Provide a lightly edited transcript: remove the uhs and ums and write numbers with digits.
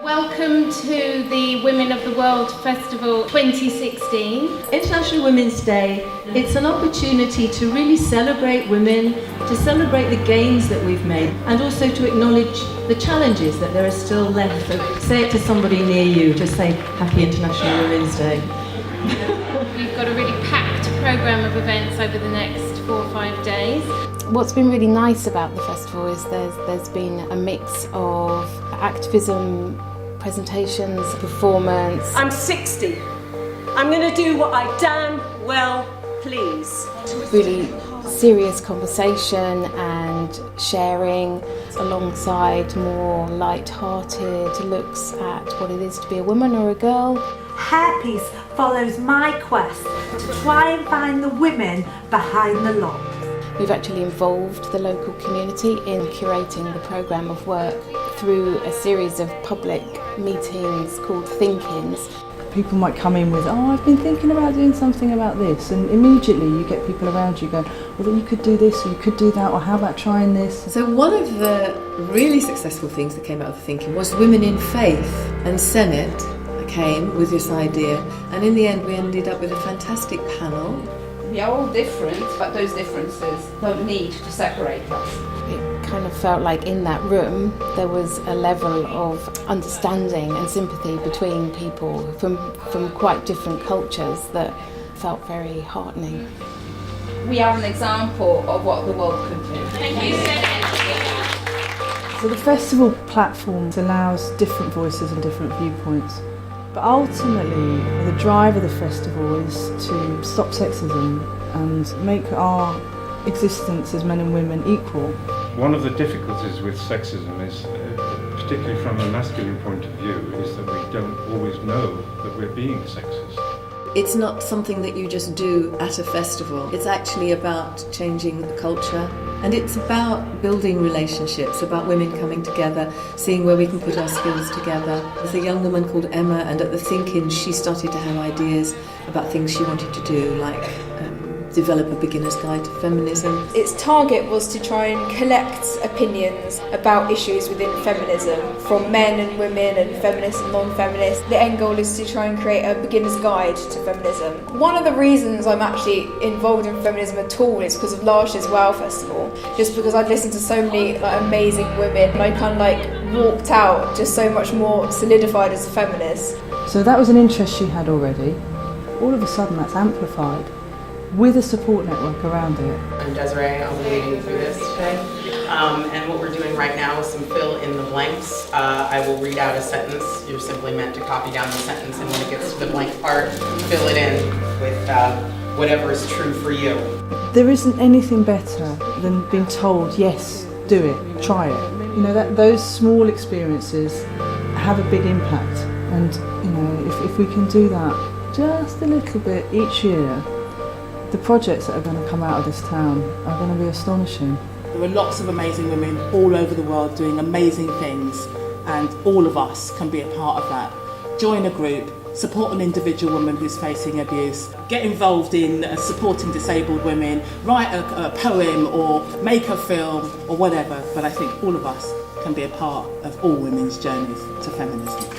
Welcome to the Women of the World Festival 2016. International Women's Day, it's an opportunity to really celebrate women, to celebrate the gains that we've made, and also to acknowledge the challenges that there are still left. So say it to somebody near you, just say Happy International Women's Day. We've got a really packed programme of events over the next 4 or 5 days. What's been really nice about the festival is there's been a mix of activism, presentations, performance. I'm 60. I'm going to do what I damn well please. Really serious conversation and sharing alongside more light-hearted looks at what it is to be a woman or a girl. Hairpiece follows my quest to try and find the women behind the lock. We've actually involved the local community in curating the programme of work through a series of public meetings called Think-ins. People might come in with, oh, I've been thinking about doing something about this, and immediately you get people around you going, well, then you could do this, or you could do that, or how about trying this? So one of the really successful things that came out of the thinking was Women in Faith and Senate came with this idea, and in the end we ended up with a fantastic panel. We are all different, but those differences don't need to separate us. It kind of felt like in that room there was a level of understanding and sympathy between people from quite different cultures that felt very heartening. We are an example of what the world could do. Thank you so much. So the festival platform allows different voices and different viewpoints. But ultimately, the drive of the festival is to stop sexism and make our existence as men and women equal. One of the difficulties with sexism is, particularly from a masculine point of view, is that we don't always know that we're being sexist. It's not something that you just do at a festival. It's actually about changing the culture, and it's about building relationships, about women coming together, seeing where we can put our skills together. There's a young woman called Emma, and at the Think-In she started to have ideas about things she wanted to do, like develop a beginner's guide to feminism. Its target was to try and collect opinions about issues within feminism from men and women and feminists and non-feminists. The end goal is to try and create a beginner's guide to feminism. One of the reasons I'm actually involved in feminism at all is because of last year's WOW Festival, just because I'd listened to so many amazing women and I kind of walked out just so much more solidified as a feminist. So that was an interest she had already. All of a sudden that's amplified with a support network around it. I'm Desiree, I'll be leading through this today. And what we're doing right now is some fill in the blanks. I will read out a sentence. You're simply meant to copy down the sentence, and when it gets to the blank part, fill it in with whatever is true for you. There isn't anything better than being told, yes, do it, try it. You know, those small experiences have a big impact. And you know, if we can do that just a little bit each year, the projects that are going to come out of this town are going to be astonishing. There are lots of amazing women all over the world doing amazing things, and all of us can be a part of that. Join a group, support an individual woman who's facing abuse, get involved in supporting disabled women, write a poem or make a film or whatever, but I think all of us can be a part of all women's journeys to feminism.